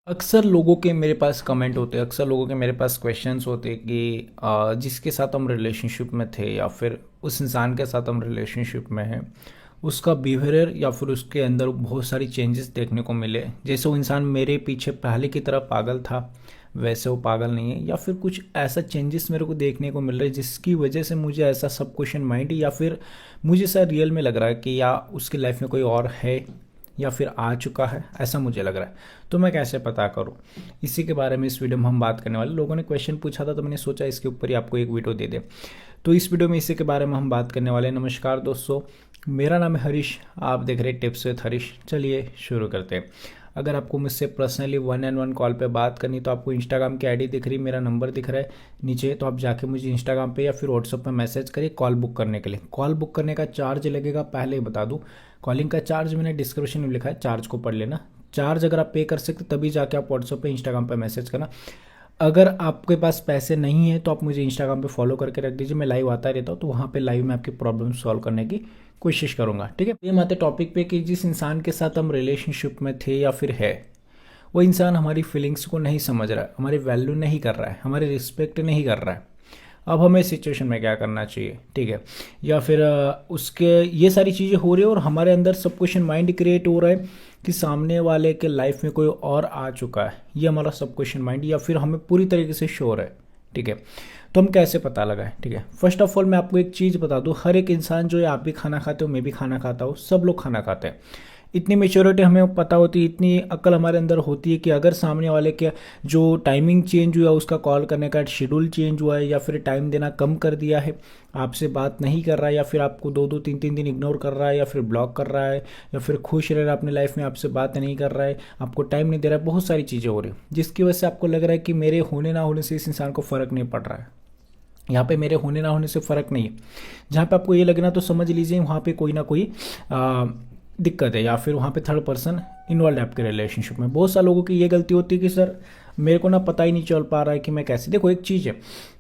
अक्सर लोगों के मेरे पास कमेंट होते हैं, अक्सर लोगों के मेरे पास क्वेश्चंस होते हैं कि जिसके साथ हम रिलेशनशिप में थे या फिर उस इंसान के साथ हम रिलेशनशिप में हैं, उसका बिहेवियर या फिर उसके अंदर बहुत सारी चेंजेस देखने को मिले। जैसे वो इंसान मेरे पीछे पहले की तरह पागल था, वैसे वो पागल नहीं है, या फिर कुछ ऐसा चेंजेस मेरे को देखने को मिल रहा है जिसकी वजह से मुझे ऐसा सब क्वेश्चन माइंड, या फिर मुझे ऐसा रियल में लग रहा है कि या उसकी लाइफ में कोई और है या फिर आ चुका है, ऐसा मुझे लग रहा है। तो मैं कैसे पता करूं, इसी के बारे में इस वीडियो में हम बात करने वाले। लोगों ने क्वेश्चन पूछा था तो मैंने सोचा इसके ऊपर ही आपको एक वीडियो दे दे। तो इस वीडियो में इसी के बारे में हम बात करने वाले हैं। नमस्कार दोस्तों, मेरा नाम है हरीश, आप देख रहे हैं टिप्स विद हरीश। चलिए शुरू करते हैं। अगर आपको मुझसे पर्सनली 1-on-1 कॉल पे बात करनी तो आपको इंस्टाग्राम की आईडी दिख रही है, मेरा नंबर दिख रहा है नीचे, तो आप जाके मुझे इंस्टाग्राम पे या फिर व्हाट्सएप पे मैसेज करिए कॉल बुक करने के लिए। कॉल बुक करने का चार्ज लगेगा, पहले ही बता दूं, कॉलिंग का चार्ज मैंने डिस्क्रिप्शन में लिखा है, चार्ज को पढ़ लेना। चार्ज अगर आप पे कर सकते तभी जाके आप व्हाट्सएप पे इंस्टाग्राम पे मैसेज करना। अगर आपके पास पैसे नहीं है तो आप मुझे इंस्टाग्राम पे फॉलो करके रख दीजिए, मैं लाइव आता रहता हूँ, तो वहाँ पे लाइव में आपकी प्रॉब्लम सॉल्व करने की कोशिश करूंगा। ठीक है, ये आते टॉपिक पे कि जिस इंसान के साथ हम रिलेशनशिप में थे या फिर है, वो इंसान हमारी फीलिंग्स को नहीं समझ रहा है, हमारी वैल्यू नहीं कर रहा है, हमारी रिस्पेक्ट नहीं कर रहा है। अब हमें सिचुएशन में क्या करना चाहिए, ठीक है, या फिर उसके ये सारी चीज़ें हो रही है और हमारे अंदर सब क्वेश्चन माइंड क्रिएट हो रहा है कि सामने वाले के लाइफ में कोई और आ चुका है, ये हमारा सब क्वेश्चन माइंड, या फिर हमें पूरी तरीके से श्योर है। ठीक है, तो हम कैसे पता लगाएं। ठीक है, फर्स्ट ऑफ ऑल मैं आपको एक चीज़ बता दूं, हर एक इंसान जो है, आप भी खाना खाते हो, मैं भी खाना खाता हूँ, सब लोग खाना खाते हैं। इतनी मेच्योरिटी हमें पता होती है, इतनी अक्ल हमारे अंदर होती है कि अगर सामने वाले के जो टाइमिंग चेंज हुआ, उसका कॉल करने का शेड्यूल चेंज हुआ है, या फिर टाइम देना कम कर दिया है, आपसे बात नहीं कर रहा है, या फिर आपको 2-2 3-3 दिन इग्नोर कर रहा है, या फिर ब्लॉक कर रहा है, या फिर खुश रह रहा है अपनी लाइफ में, आपसे बात नहीं कर रहा है, आपको टाइम नहीं दे रहा है, बहुत सारी चीज़ें हो रही है जिसकी वजह से आपको लग रहा है कि मेरे होने ना होने से इस इंसान को फ़र्क नहीं पड़ रहा है। यहाँ पे मेरे होने ना होने से फ़र्क नहीं है। जहाँ पे आपको ये लगना, तो समझ लीजिए वहाँ पे कोई ना कोई दिक्कत है, या फिर वहाँ पे थर्ड पर्सन इन्वॉल्व है आपके रिलेशनशिप में। बहुत सारे लोगों की ये गलती होती है कि सर मेरे को ना पता ही नहीं चल पा रहा है कि मैं कैसे। देखो एक चीज़ है,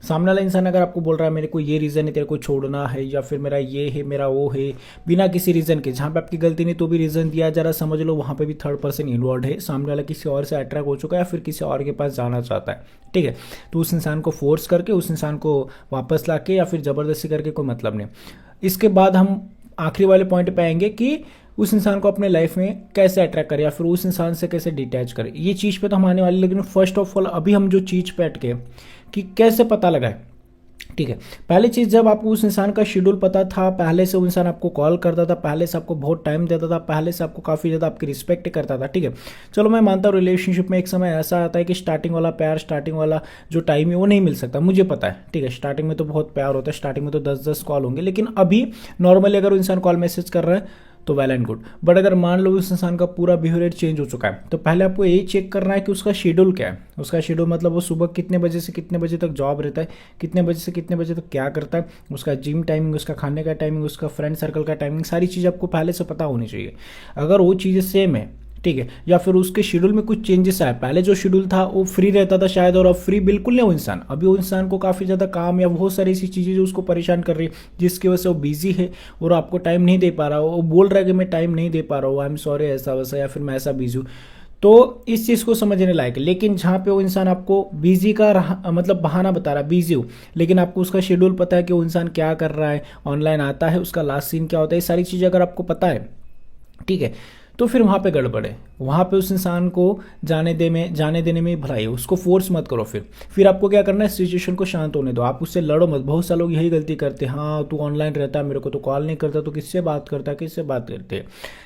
सामने वाला इंसान अगर आपको बोल रहा है मेरे को ये रीज़न है तेरे को छोड़ना है, या फिर मेरा ये है मेरा वो है, बिना किसी रीज़न के, जहाँ पे आपकी गलती नहीं तो भी रीज़न दिया जा रहा, समझ लो वहाँ पे भी थर्ड पर्सन इन्वॉल्व है, सामने वाला किसी और से अट्रैक्ट हो चुका है या फिर किसी और के पास जाना चाहता है। ठीक है, तो उस इंसान को फोर्स करके, उस इंसान को वापस ला के या फिर ज़बरदस्ती करके कोई मतलब नहीं। इसके बाद हम आखिरी वाले पॉइंट पे आएंगे कि उस इंसान को अपने लाइफ में कैसे अट्रैक्ट करें या फिर उस इंसान से कैसे डिटैच करें। ये चीज़ पे तो हम आने वाले, लेकिन फर्स्ट ऑफ ऑल अभी हम जो चीज़ पे अटके कि कैसे पता लगाए। ठीक है, पहली चीज़, जब आपको उस इंसान का शेड्यूल पता था, पहले से वो इंसान आपको कॉल करता था, पहले से आपको बहुत टाइम देता था, पहले से आपको काफ़ी ज़्यादा आपकी रिस्पेक्ट करता था। ठीक है, चलो मैं मानता हूँ रिलेशनशिप में एक समय ऐसा आता है कि स्टार्टिंग वाला प्यार, स्टार्टिंग वाला जो टाइम है वो नहीं मिल सकता, मुझे पता है। ठीक है, स्टार्टिंग में तो बहुत प्यार होता है, स्टार्टिंग में तो 10-10 कॉल होंगे, लेकिन अभी नॉर्मली अगर वो इंसान कॉल मैसेज कर रहा है तो वेल एंड गुड। बट अगर मान लो उस इंसान का पूरा बिहेवियर चेंज हो चुका है, तो पहले आपको यही चेक करना है कि उसका शेड्यूल क्या है। उसका शेड्यूल मतलब वो सुबह कितने बजे से कितने बजे तक जॉब रहता है, कितने बजे से कितने बजे तक क्या करता है, उसका जिम टाइमिंग, उसका खाने का टाइमिंग, उसका फ्रेंड सर्कल का टाइमिंग, सारी चीज़ आपको पहले से पता होनी चाहिए। अगर वो चीज़ें सेम है, ठीक है, या फिर उसके शेड्यूल में कुछ चेंजेस आए, पहले जो शेड्यूल था वो फ्री रहता था शायद, और अब फ्री बिल्कुल नहीं वो इंसान, अभी वो इंसान को काफ़ी ज़्यादा काम या बहुत सारी ऐसी चीज़ें जो उसको परेशान कर रही है, जिसकी वजह से वो बिजी है और आपको टाइम नहीं दे पा रहा, वो बोल रहा है कि मैं टाइम नहीं दे पा रहा हूँ, आई एम सॉरी, ऐसा वैसा, या फिर मैं ऐसा बिजी हूँ। तो इस चीज़ को समझने लायक है। लेकिन जहाँ पे वो इंसान आपको बिजी का मतलब बहाना बता रहा है, बिजी हो, लेकिन आपको उसका शेड्यूल पता है कि वो इंसान क्या कर रहा है, ऑनलाइन आता है, उसका लास्ट सीन क्या होता है, ये सारी चीज़ें अगर आपको पता है, ठीक है, तो फिर वहाँ पे गड़बड़ है। वहाँ पे उस इंसान को जाने देने में भलाई है, उसको फोर्स मत करो। फिर आपको क्या करना है, सिचुएशन को शांत होने दो, आप उससे लड़ो मत। बहुत सारे लोग यही गलती करते हैं, हाँ तू ऑनलाइन रहता है, मेरे को तो कॉल नहीं करता, तो किससे बात करता है, किससे बात करते हैं।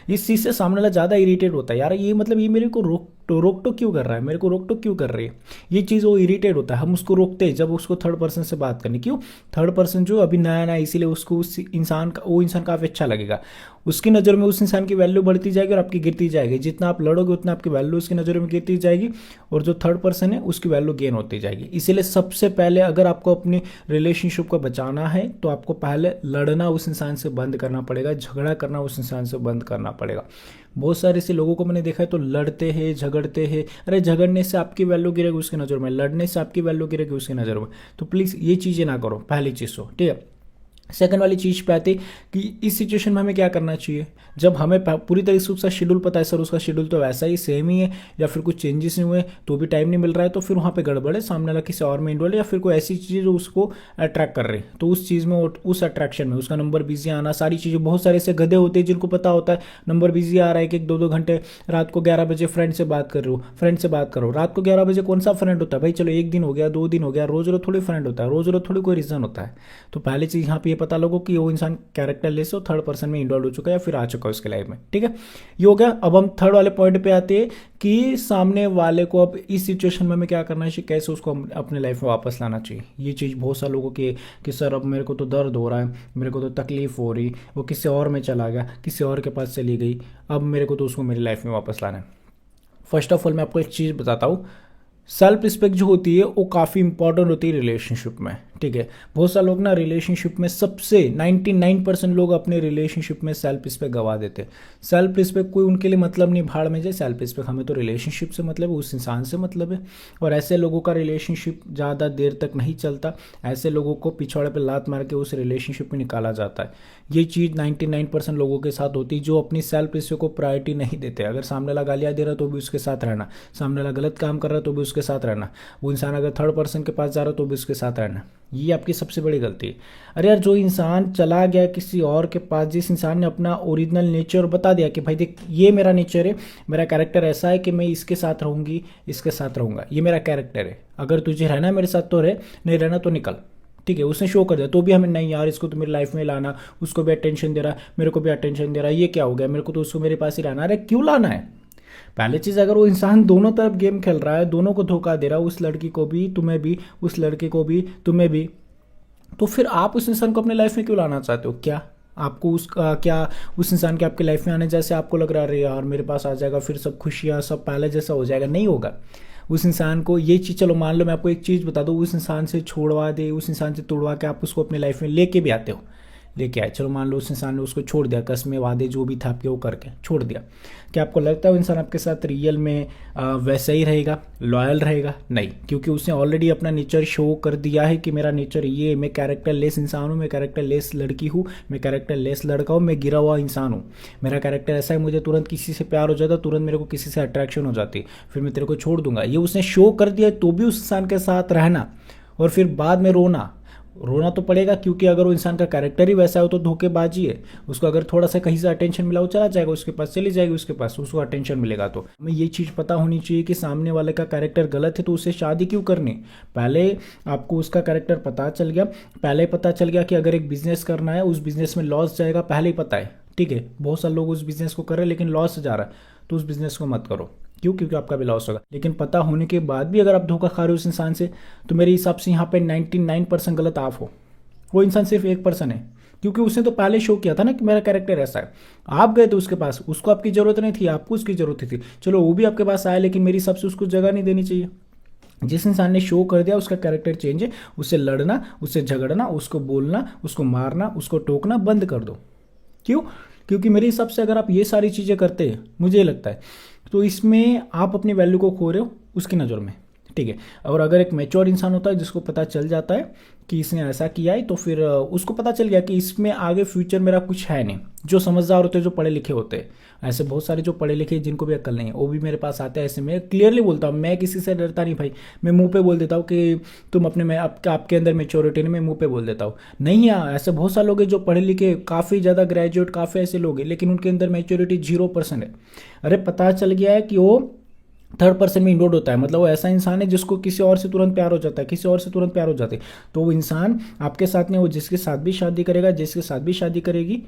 इस चीज़ से सामने वाला ज़्यादा इरीटेट होता है, यार ये मतलब ये मेरे को रोक टोक क्यों कर रहा है, मेरे को रोक टोक क्यों कर रही है, ये चीज़ वो इरीटेट होता है। हम उसको रोकते हैं जब उसको थर्ड पर्सन से बात करनी, क्यों, थर्ड पर्सन जो अभी नया नया, इसीलिए उसको उस इंसान का, वो इंसान काफ़ी अच्छा लगेगा, उसकी नज़र में उस इंसान की वैल्यू बढ़ती जाएगी और आपकी गिरती जाएगी। जितना आप लड़ोगे उतना आपकी वैल्यू उसकी नज़रों में गिरती जाएगी, और जो थर्ड पर्सन है उसकी वैल्यू गेन होती जाएगी। इसीलिए सबसे पहले अगर आपको अपनी रिलेशनशिप को बचाना है तो आपको पहले लड़ना उस इंसान से बंद करना पड़ेगा, झगड़ा करना उस इंसान से बंद करना पड़ेगा। बहुत सारे ऐसे लोगों को मैंने देखा है, तो लड़ते हैं, झगड़ते हैं। अरे झगड़ने से आपकी वैल्यू गिरेगी उसकी नज़र में, लड़ने से आपकी वैल्यू गिरेगी उसकी नज़र में। तो प्लीज़ ये चीज़ें ना करो, पहली चीज़ हो, ठीक है। सेकंड वाली चीज़ पे आते कि इस सिचुएशन में हमें क्या करना चाहिए। जब हमें पूरी तरीके से उसका शेड्यूल पता है, सर उसका शेड्यूल तो वैसा ही सेम ही है या फिर कुछ चेंजेस नहीं हुए तो भी टाइम नहीं मिल रहा है, तो फिर वहाँ पे गड़बड़ है, सामने वाला किसी और में इन्वॉल्व या फिर कोई ऐसी चीज़ जो उसको अट्रैक्ट कर रही है, तो उस चीज़ में उस अट्रैक्शन में उसका नंबर बिजी आना, सारी चीज़ें, बहुत सारे ऐसे गधे होते हैं जिनको पता होता है नंबर बिजी आ रहा है कि 1-2 घंटे रात को 11 बजे फ्रेंड से बात कर रहे हो, फ्रेंड से बात करो। रात को 11 बजे कौन सा फ्रेंड होता है भाई, चलो एक दिन हो गया, 2 दिन हो गया, रोज रोज थोड़ी फ्रेंड होता है, रोज रोज थोड़ी कोई रीज़न होता है। तो पहले चीज़ यहाँ पे ये पता लगो कि वो इंसान कैरेक्टरलेस हो, थर्ड पर्सन में इन्वॉल्व हो चुका है या फिर आ चुका है उसके लाइफ में, ठीक है। ये हो गया। अब हम थर्ड वाले पॉइंट पे आते हैं कि सामने वाले को अब इस सिचुएशन में हमें क्या करना चाहिए, कैसे उसको अपने लाइफ में वापस लाना चाहिए। ये चीज़ बहुत सारे लोगों की कि सर अब मेरे को तो दर्द हो रहा है, मेरे को तो तकलीफ हो रही, वो किसी और में चला गया, किसी और के पास चली गई, अब मेरे को तो उसको मेरी लाइफ में वापस लाना है। फर्स्ट ऑफ ऑल मैं आपको एक चीज़ बताता हूँ, सेल्फ रिस्पेक्ट जो होती है वो काफ़ी इंपॉर्टेंट होती है रिलेशनशिप में, ठीक है। बहुत सारे लोग ना रिलेशनशिप में सबसे 99% लोग अपने रिलेशनशिप में सेल्फ रिस्पेक्ट गवा देते हैं। सेल्फ रिस्पेक्ट कोई उनके लिए मतलब नहीं, भाड़ में जाए सेल्फ रिस्पेक्ट, हमें तो रिलेशनशिप से मतलब है, उस इंसान से मतलब है। और ऐसे लोगों का रिलेशनशिप ज़्यादा देर तक नहीं चलता, ऐसे लोगों को पिछवाड़े पर लात मार के उस रिलेशनशिप में निकाला जाता है। ये चीज़ 99% लोगों के साथ होती है जो अपनी सेल्फ रिस्पेक्ट को प्रायोरिटी नहीं देते। अगर सामने वाला गालियाँ दे रहा है तो भी उसके साथ रहना, सामने वाला गलत काम कर रहा है तो भी उसके साथ रहना, वो इंसान अगर थर्ड पर्सन के पास जा रहा है तो भी उसके साथ रहना। ये आपकी सबसे बड़ी गलती है। अरे यार, जो इंसान चला गया किसी और के पास, जिस इंसान ने अपना ओरिजिनल नेचर बता दिया कि भाई देख ये मेरा नेचर है, मेरा कैरेक्टर ऐसा है कि मैं इसके साथ रहूँगी, इसके साथ रहूँगा, ये मेरा कैरेक्टर है, अगर तुझे रहना है मेरे साथ तो रहे, नहीं रहना तो निकल, ठीक है। उसने शो कर दिया तो भी हमें नहीं यार इसको तो मेरी लाइफ में लाना, उसको भी अटेंशन दे रहा है, मेरे को भी अटेंशन दे रहा है, ये क्या हो गया, मेरे को तो उसको मेरे पास ही लाना। अरे क्यों लाना है? पहली चीज़, अगर वो इंसान दोनों तरफ गेम खेल रहा है, दोनों को धोखा दे रहा है, उस लड़की को भी तुम्हें भी, उस लड़के को भी तुम्हें भी, तो फिर आप उस इंसान को अपने लाइफ में क्यों लाना चाहते हो? क्या आपको उसका क्या उस इंसान के आपके लाइफ में आने जैसे आपको लग रहा है यार मेरे पास आ जाएगा फिर सब खुशियाँ सब पहले जैसा हो जाएगा? नहीं होगा। उस इंसान को ये चीज़, चलो मान लो मैं आपको एक चीज़ बता दूँ, उस इंसान से छोड़वा दे, उस इंसान से तोड़वा के आप उसको अपने लाइफ में लेके भी आते हो, लेके आए, चलो मान लो उस इंसान ने उसको छोड़ दिया, कस्में वादे जो भी था आपके वो करके छोड़ दिया, क्या आपको लगता है वो इंसान आपके साथ रियल में वैसा ही रहेगा, लॉयल रहेगा? नहीं, क्योंकि उसने ऑलरेडी अपना नेचर शो कर दिया है कि मेरा नेचर ये, मैं कैरेक्टर लेस इंसान हूँ, मैं कैरेक्टर लेस लड़की हूँ, मैं कैरेक्टर लेस लड़का हूँ, मैं गिरा हुआ इंसान हूँ, मेरा कैरेक्टर ऐसा है, मुझे तुरंत किसी से प्यार हो जाता, तुरंत मेरे को किसी से अट्रैक्शन हो जाती, फिर मैं तेरे को छोड़ दूंगा। ये उसने शो कर दिया तो भी उस इंसान के साथ रहना और फिर बाद में रोना, रोना तो पड़ेगा, क्योंकि अगर वो इंसान का कैरेक्टर ही वैसा हो तो धोखेबाजी है। उसको अगर थोड़ा सा कहीं से अटेंशन मिला वो चला जाएगा, उसके पास चली जाएगी, उसके पास उसको अटेंशन मिलेगा। तो हमें ये चीज़ पता होनी चाहिए कि सामने वाले का कैरेक्टर गलत है तो उससे शादी क्यों करनी। पहले आपको उसका कैरेक्टर पता चल गया, पहले पता चल गया कि अगर एक बिजनेस करना है, उस बिजनेस में लॉस जाएगा, पहले ही पता है, ठीक है। बहुत सारे लोग उस बिजनेस को कर रहे हैं लेकिन लॉस जा रहा है, तो उस बिजनेस को मत करो। क्यों? क्योंकि आपका भी लॉस होगा। लेकिन पता होने के बाद भी अगर आप धोखा खा रहे हो उस इंसान से, तो मेरे हिसाब से यहाँ पे 99% गलत आप हो, वो इंसान सिर्फ 1% है, क्योंकि उसने तो पहले शो किया था ना कि मेरा कैरेक्टर ऐसा है। आप गए थे उसके पास, उसको आपकी ज़रूरत नहीं थी, आपको उसकी ज़रूरत थी, चलो वो भी आपके पास आया, लेकिन मेरी हिसाब से उसको जगह नहीं देनी चाहिए। जिस इंसान ने शो कर दिया उसका कैरेक्टर चेंज है, उससे लड़ना, उससे झगड़ना, उसको बोलना, उसको मारना, उसको टोकना बंद कर दो। क्यों? क्योंकि मेरे हिसाब से अगर आप ये सारी चीज़ें करते हैं, मुझे लगता है, तो इसमें आप अपनी वैल्यू को खो रहे हो उसकी नज़र में, ठीक है। और अगर एक मैच्योर इंसान होता है जिसको पता चल जाता है कि इसने ऐसा किया है, तो फिर उसको पता चल गया कि इसमें आगे फ्यूचर मेरा कुछ है नहीं। जो समझदार होते हैं, जो पढ़े लिखे होते हैं, ऐसे बहुत सारे जो पढ़े लिखे जिनको भी अक्ल नहीं है वो भी मेरे पास आते हैं। ऐसे मैं क्लियरली बोलता हूँ, मैं किसी से डरता नहीं भाई, मैं मुंह पे बोल देता हूँ कि तुम अपने में आपके अंदर मेच्योरिटी नहीं, मैं मुंह पे बोल देता हूँ। नहीं यार, ऐसे बहुत सारे लोग हैं जो पढ़े लिखे, काफ़ी ज़्यादा ग्रेजुएट, काफ़ी ऐसे लोग हैं, लेकिन उनके अंदर मेच्योरिटी 0% है। अरे पता चल गया है कि वो थर्ड पर्सन में इन्वॉल्व होता है, मतलब वो ऐसा इंसान है जिसको किसी और से तुरंत प्यार हो जाता है, किसी और से तुरंत प्यार हो जाते हैं। तो वो इंसान आपके साथ नहीं, वो जिसके साथ भी शादी करेगा, जिसके साथ भी शादी करेगी,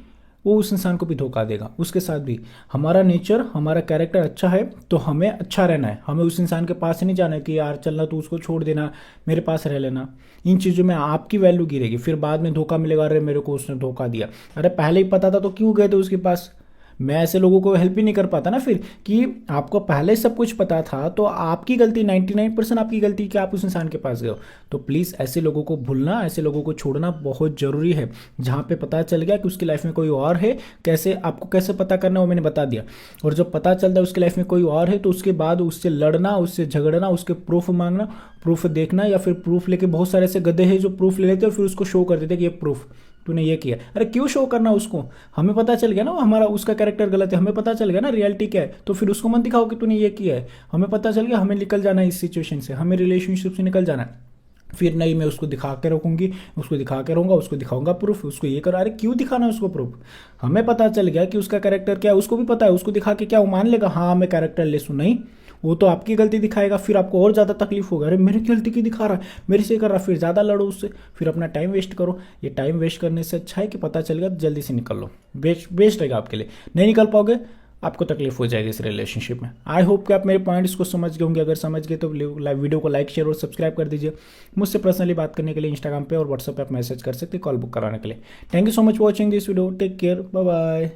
वो उस इंसान को भी धोखा देगा, उसके साथ भी। हमारा नेचर, हमारा कैरेक्टर अच्छा है तो हमें अच्छा रहना है, हमें उस इंसान के पास नहीं जाना है कि यार चलना तू उसको छोड़ देना, मेरे पास रह लेना। इन चीज़ों में आपकी वैल्यू गिरेगी, फिर बाद में धोखा मिलेगा, अरे मेरे को उसने धोखा दिया। अरे पहले ही पता था तो क्यों गए थे उसके पास? मैं ऐसे लोगों को हेल्प ही नहीं कर पाता ना फिर, कि आपको पहले सब कुछ पता था तो आपकी गलती, 99% आपकी गलती कि आप उस इंसान के पास गए हो। तो प्लीज़ ऐसे लोगों को भूलना, ऐसे लोगों को छोड़ना बहुत ज़रूरी है। जहाँ पे पता चल गया कि उसकी लाइफ में कोई और है, कैसे आपको कैसे पता करना वो मैंने बता दिया। और जब पता चलता है उसकी लाइफ में कोई और है, तो उसके बाद उससे लड़ना, उससे झगड़ना, उसके प्रूफ मांगना, प्रूफ देखना, या फिर प्रूफ लेके, बहुत सारे ऐसे गधे हैं जो प्रूफ ले लेते हैं और फिर उसको शो कर देते हैं कि ये प्रूफ, तूने ये किया। अरे क्यों शो करना उसको, हमें पता चल गया ना हमारा उसका कैरेक्टर गलत है, हमें पता चल गया ना रियलिटी क्या है, तो फिर उसको मत दिखाओ कि तूने ये किया है। हमें पता चल गया, हमें निकल जाना है इस सिचुएशन से, हमें रिलेशनशिप से निकल जाना है। फिर नहीं, मैं उसको दिखा के रखूंगी, उसको दिखा के रहूंगा, उसको दिखाऊंगा प्रूफ, उसको ये करो। अरे क्यों दिखाना है उसको प्रूफ, हमें पता चल गया कि उसका कैरेक्टर क्या है, उसको भी पता है। उसको दिखा के क्या वो मान लेगा हाँ मैं कैरेक्टर लेस हूँ? नहीं, वो तो आपकी गलती दिखाएगा, फिर आपको और ज़्यादा तकलीफ होगा। अरे मेरी गलती की दिखा रहा है, मेरे से कर रहा है, फिर ज़्यादा लड़ो उससे, फिर अपना टाइम वेस्ट करो। ये टाइम वेस्ट करने से अच्छा है कि पता चल गया जल्दी से निकल लो, बेस्ट बेस्ट रहेगा आपके लिए। नहीं निकल पाओगे, आपको तकलीफ हो जाएगी इस रिलेशनशिप में। आई होप कि आप मेरे पॉइंट्स को समझ गए होंगे, अगर समझ गए तो वीडियो को लाइक शेयर और सब्सक्राइब कर दीजिए। मुझसे पर्सनली बात करने के लिए इंस्टाग्राम पे और व्हाट्सएप पे आप मैसेज कर सकते हैं कॉल बुक कराने के लिए। Thank you so much for watching this video, take care, bye bye.